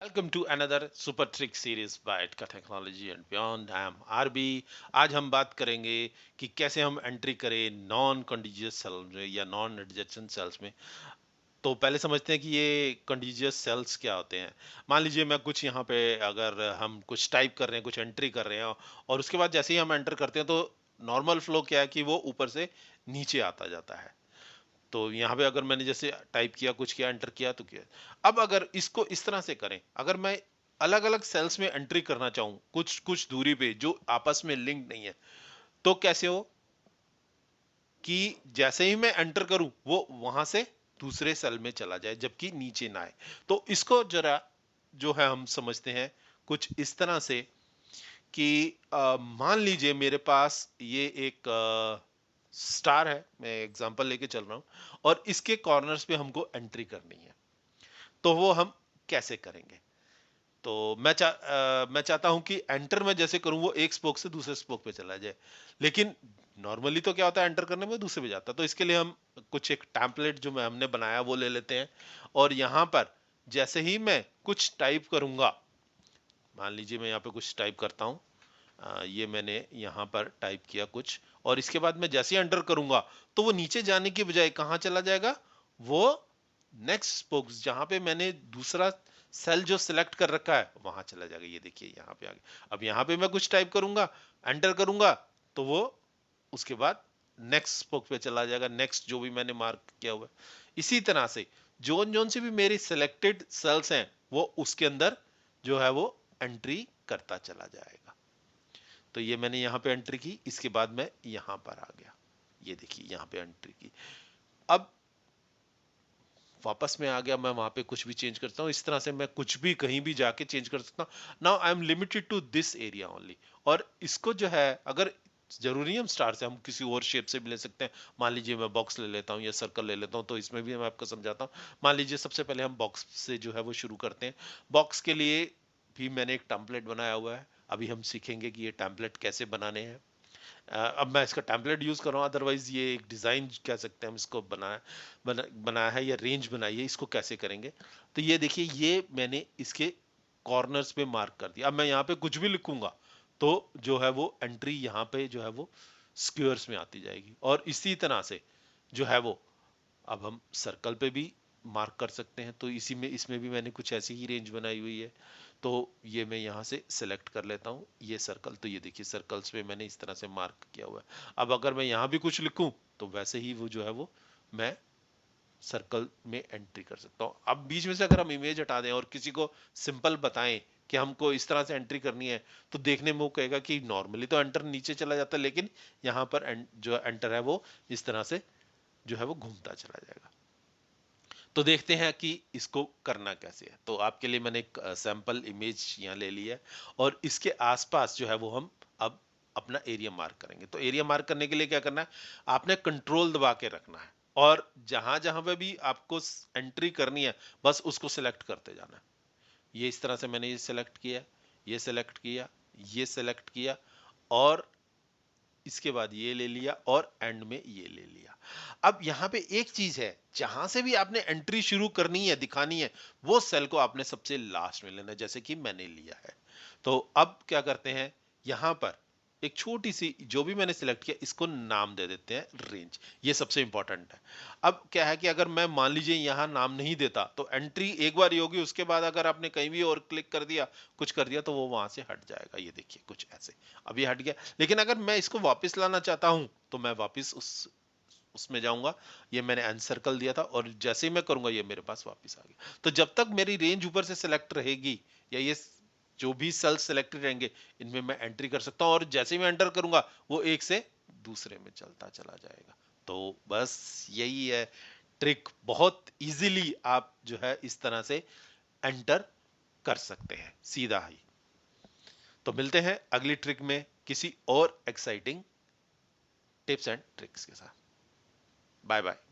Welcome to another super trick series by इटका technology and beyond. I am RB. आज हम बात करेंगे कि कैसे हम एंट्री करें नॉन कंटीजियस सेल में या नॉन एडजेसेंट सेल्स में। तो पहले समझते हैं कि ये कंटीजियस सेल्स क्या होते हैं। मान लीजिए मैं कुछ यहाँ पे अगर हम कुछ टाइप कर रहे हैं, कुछ एंट्री कर रहे हैं और उसके बाद जैसे ही हम एंटर करते हैं तो नॉर्मल फ्लो क्या है कि वो ऊपर से नीचे आता जाता है। तो यहाँ पे अगर मैंने जैसे टाइप किया, कुछ किया, एंटर किया तो किया। अब अगर इसको इस तरह से करें, अगर मैं अलग अलग सेल्स में एंट्री करना चाहूं कुछ कुछ दूरी पे जो आपस में लिंक नहीं है, तो कैसे हो कि जैसे ही मैं एंटर करूं वो वहां से दूसरे सेल में चला जाए जबकि नीचे ना आए। तो इसको जरा जो है हम समझते हैं कुछ इस तरह से कि मान लीजिए मेरे पास ये एक स्टार है, मैं एग्जांपल लेके चल रहा हूं और इसके कॉर्नर्स पे हमको एंट्री करनी है। तो वो हम कैसे करेंगे? तो मैं चाहता हूं कि एंटर मैं जैसे करूं वो एक स्पोक से दूसरे स्पोक पे चला जाए, लेकिन नॉर्मली तो क्या होता है एंटर करने में दूसरे पे जाता है। तो इसके लिए हम कुछ एक टेम्पलेट जो मैं हमने बनाया वो ले लेते हैं और यहां पर जैसे ही मैं कुछ टाइप करूंगा, मान लीजिए मैं यहाँ पे कुछ टाइप करता हूँ। ये मैंने यहाँ पर टाइप किया कुछ और इसके बाद मैं जैसे ही एंटर करूंगा तो वो नीचे जाने की बजाय कहाँ चला जाएगा, वो नेक्स्ट स्पोक्स जहां पे मैंने दूसरा सेल जो सिलेक्ट कर रखा है वहां चला जाएगा। ये देखिए यहाँ पे आ गया। अब यहाँ पे मैं कुछ टाइप करूंगा, एंटर करूंगा तो वो उसके बाद नेक्स्ट स्पोक पे चला जाएगा, नेक्स्ट जो भी मैंने मार्क किया हुआ है। इसी तरह से जोन जोन से भी मेरी सिलेक्टेड सेल्स हैं वो उसके अंदर जो है वो एंट्री करता चला जाएगा। तो ये मैंने यहाँ पे एंट्री की, इसके बाद मैं यहाँ पर आ गया, ये देखिए यहाँ पे एंट्री की। अब वापस में आ गया, मैं वहां पे कुछ भी चेंज करता हूँ, इस तरह से मैं कुछ भी कहीं भी जाके चेंज कर सकता हूँ। Now I am limited to this area only. और इसको जो है अगर जरूरी है हम स्टार से, हम किसी और शेप से भी ले सकते हैं। मान लीजिए मैं बॉक्स ले लेता हूँ या सर्कल ले लेता हूँ, तो इसमें भी मैं आपको समझाता हूँ। मान लीजिए सबसे पहले हम बॉक्स से जो है वो शुरू करते हैं। बॉक्स के लिए भी मैंने एक टेम्पलेट बनाया हुआ है, अभी हम सीखेंगे कि ये टेम्पलेट कैसे बनाने हैं। अब मैं इसका टेम्पलेट यूज कर रहा हूँ, अदरवाइज ये एक डिजाइन कह सकते हैं हम इसको। बनाया है या रेंज बनाई है, इसको कैसे करेंगे? तो ये देखिए, ये मैंने इसके कॉर्नर्स पे मार्क कर दिया। अब मैं यहाँ पे कुछ भी लिखूंगा तो जो है वो एंट्री यहाँ पे जो है वो स्क्वेयर्स में आती जाएगी। और इसी तरह से जो है वो अब हम सर्कल पे भी मार्क कर सकते हैं। तो इसी में इसमें भी मैंने कुछ ऐसी ही रेंज बनाई हुई है। तो ये मैं यहाँ से सिलेक्ट कर लेता हूँ ये सर्कल। तो ये देखिए सर्कल्स पे मैंने इस तरह से मार्क किया हुआ है। अब अगर मैं यहाँ भी कुछ लिखूं तो वैसे ही वो जो है वो मैं सर्कल में एंट्री कर सकता हूँ। अब बीच में से अगर हम इमेज हटा दें और किसी को सिंपल बताएं कि हमको इस तरह से एंट्री करनी है, तो देखने में वो कहेगा कि नॉर्मली तो एंटर नीचे चला जाता है, लेकिन यहाँ पर जो एंटर है वो इस तरह से जो है वो घूमता चला जाएगा। तो देखते हैं कि इसको करना कैसे है। तो आपके लिए मैंने एक सैंपल इमेज यहाँ ले ली है और इसके आसपास जो है वो हम अब अपना एरिया मार्क करेंगे। तो एरिया मार्क करने के लिए क्या करना है, आपने कंट्रोल दबा के रखना है और जहां जहां पे भी आपको एंट्री करनी है बस उसको सिलेक्ट करते जाना है। ये इस तरह से मैंने ये सिलेक्ट किया, ये सिलेक्ट किया, ये सिलेक्ट किया और इसके बाद ये ले लिया और एंड में ये ले लिया। अब यहां पे एक चीज है, जहां से भी आपने एंट्री शुरू करनी है, दिखानी है, वो सेल को आपने सबसे लास्ट में लेना है, जैसे कि मैंने लिया है। तो अब क्या करते हैं, यहां पर एक छोटी सी जो भी मैंने सिलेक्ट किया इसको नाम दे देते हैं रेंज। ये सबसे इंपॉर्टेंट है। अब क्या है कि अगर मैं मान लीजिए यहां नाम नहीं देता तो एंट्री एक बार ही होगी, उसके बाद अगर आपने कहीं भी और क्लिक कर दिया, कुछ कर दिया, तो वो वहां से हट जाएगा। ये देखिए कुछ ऐसे, अब ये हट गया। लेकिन अगर मैं इसको वापस लाना चाहता हूं तो मैं वापस उसमें जाऊंगा। ये मैंने अनसर्कल दिया था और जैसे ही मैं करूंगा ये मेरे पास वापस आ गया। तो जब तक मेरी रेंज ऊपर से सिलेक्ट रहेगी या ये जो भी सेल्स सिलेक्टेड रहेंगे इनमें मैं एंट्री कर सकता हूं और जैसे ही मैं एंटर करूंगा वो एक से दूसरे में चलता चला जाएगा। तो बस यही है ट्रिक। बहुत इजीली आप जो है इस तरह से एंटर कर सकते हैं सीधा ही। तो मिलते हैं अगली ट्रिक में किसी और एक्साइटिंग टिप्स एंड ट्रिक्स के साथ। Bye bye.